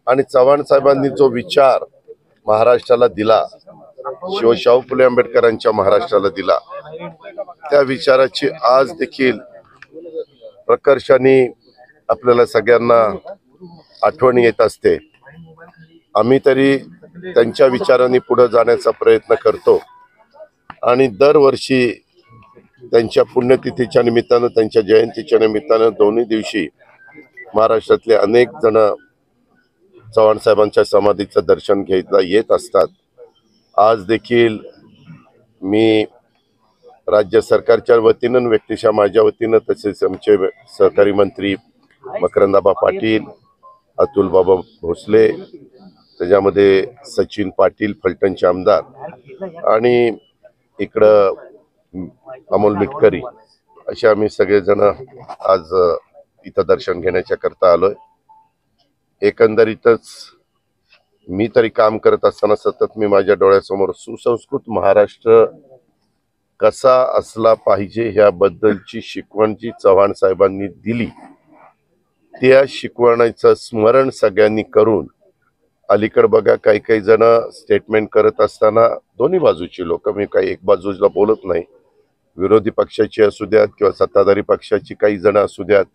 आणि चव्हाण साहेबांनी जो विचार महाराष्ट्राला दिला, शाहू फुले आंबेडकरांच्या महाराष्ट्राला दिला, त्या विचाराची आज देखील प्रकर्षाने आपल्याला सगळ्यांना आठवण येत असते। आम्ही तरी त्यांच्या विचारांनी पुढे जाण्याचा प्रयत्न करतो आणि दरवर्षी त्यांच्या पुण्यतिथीच्या निमित्तानं, त्यांच्या जयंतीच्या निमित्तानं दोन्ही दिवशी महाराष्ट्रातले अनेक जण चव्हाण साहेबांच्या समाधीचं दर्शन घ्यायला येत असतात। आज देखील मी राज्य सरकारच्या वतीनं, व्यक्तिशः माझ्या वतीनं, तसेच आमचे सहकारी मंत्री मकरंदाबा पाटील, अतुल बाबा भोसले, त्याच्यामध्ये सचिन पाटील फलटणचे आमदार आणि इकडं अमोल मिटकरी, असे आम्ही सगळेजण आज इथं दर्शन घेण्याच्या करता आलोय। एकंदरीतच मी तरी काम करत असताना सतत मी माझ्या डोळ्यासमोर सुसंस्कृत महाराष्ट्र कसा असला पाहिजे ह्याबद्दलची शिकवण जी चव्हाण साहेबांनी दिली, त्या शिकवणीचं स्मरण सगळ्यांनी करून, अलीकडे बघा काही काही जण स्टेटमेंट करत असताना दोन्ही बाजूची लोक, मी काही एक बाजूला बोलत नाही, विरोधी पक्षाची असू द्यात किंवा सत्ताधारी पक्षाची काही जण असू द्यात,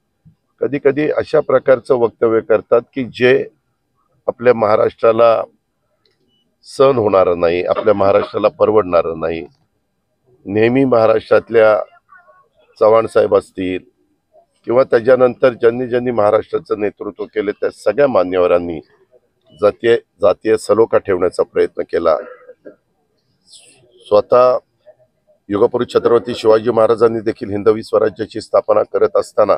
कधी कधी अशा प्रकारचं वक्तव्य करतात की जे आपल्या महाराष्ट्राला सहन होणार नाही, आपल्या महाराष्ट्राला परवडणार नाही। नेहमी महाराष्ट्रातल्या चव्हाण साहेब असतील किंवा त्याच्यानंतर ज्यांनी ज्यांनी महाराष्ट्राचं नेतृत्व केले त्या सगळ्या मान्यवरांनी जातीय सलोखा ठेवण्याचा प्रयत्न केला। स्वतः युगपुरुष छत्रपती शिवाजी महाराजांनी देखील हिंदवी स्वराज्याची स्थापना करत असताना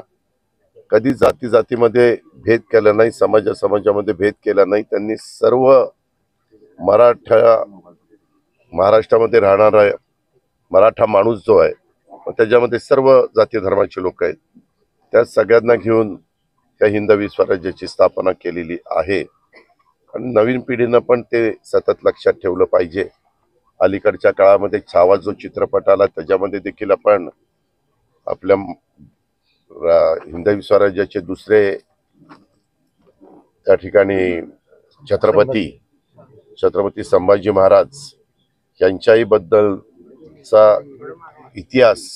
कधी जाती जातीमध्ये भेद केला नाही, समाजामध्ये भेद केला नाही। त्यांनी सर्व महाराष्ट्रामध्ये राहणारा मराठा माणूस जो आहे, त्याच्यामध्ये सर्व जाती धर्माचे लोक आहेत, त्या सगळ्यांना घेऊन त्या हिंदवी स्वराज्याची स्थापना केलेली आहे आणि नवीन पिढीनं पण ते सतत लक्षात ठेवलं पाहिजे। अलीकडच्या काळामध्ये छावा जो चित्रपट आला, त्याच्यामध्ये देखील आपण आपल्या हिंदवी स्वराज्याचे दुसरे त्या ठिकाणी छत्रपती संभाजी महाराज यांच्याही बद्दलचा इतिहास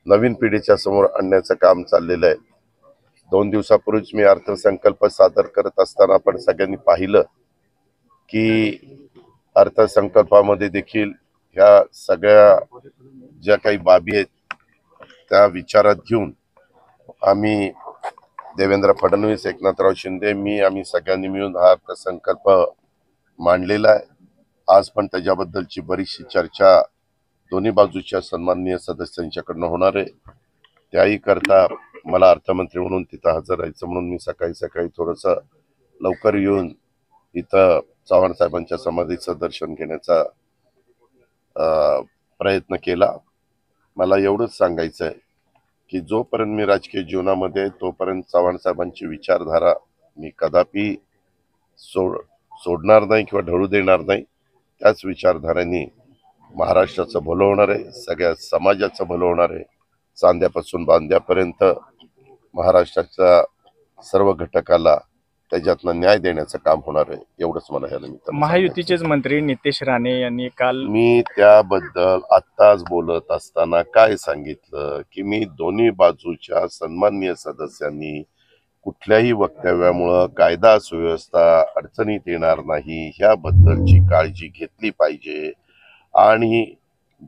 नवीन पिढीच्या समोर आणण्याचं काम चाललेलं आहे। 2 दिवसापूर्वीच मी अर्थसंकल्प सादर करत असताना आपण सगळ्यांनी पाहिलं की अर्थसंकल्पामध्ये देखील ह्या सगळ्या ज्या काही बाबी आहेत त्या विचारात घेऊन आम्ही देवेंद्र फडणवीस, एकनाथराव शिंदे, आम्ही सगळ्यांनी मिळून हा अर्थसंकल्प मांडलेला आहे। आज पण त्याच्याबद्दलची बरीचशी चर्चा दोन्ही बाजूच्या सन्माननीय सदस्यांच्याकडनं होणार आहे। त्याही करता मला अर्थमंत्री म्हणून तिथं हजर राहायचं म्हणून मी सकाळी थोडंसं लवकर येऊन इथं चव्हाण साहेबांच्या समाधीचं दर्शन घेण्याचा प्रयत्न केला। मला एवढंच सांगायचं आहे की जोपर्यंत मी राजकीय जीवनामध्ये, तोपर्यंत चव्हाण साहेबांची विचारधारा मी कदापि सोडणार नाही किंवा ढळू देणार नाही। त्याच विचारधारेने महाराष्ट्राचं भलं होणार आहे, सगळ्या समाजाचं भलं होणार आहे। चांद्यापासून बांद्यापर्यंत महाराष्ट्राच्या सर्व घटकाला त्याच्यातनं न्याय देण्याचं काम होणार आहे, एवढंच मला या निमित्तानं महायुतीचेच मंत्री नितेश राणे यांनी काल, मी त्याबद्दल आत्ताच बोलत असताना काय सांगितलं की मी दोन्ही बाजूच्या सन्माननीय सदस्यांनी कुठल्याही वक्तव्यामुळं कायदा सुव्यवस्था अडचणीत येणार नाही ह्याबद्दलची काळजी घेतली पाहिजे आणि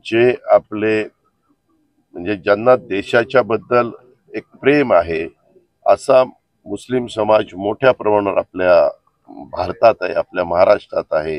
जे आपले म्हणजे ज्यांना देशाच्या बद्दल एक प्रेम आहे असा मुस्लिम समाज मोठ्या प्रमाणावर आपल्या भारतात आहे, आपल्या महाराष्ट्रात आहे,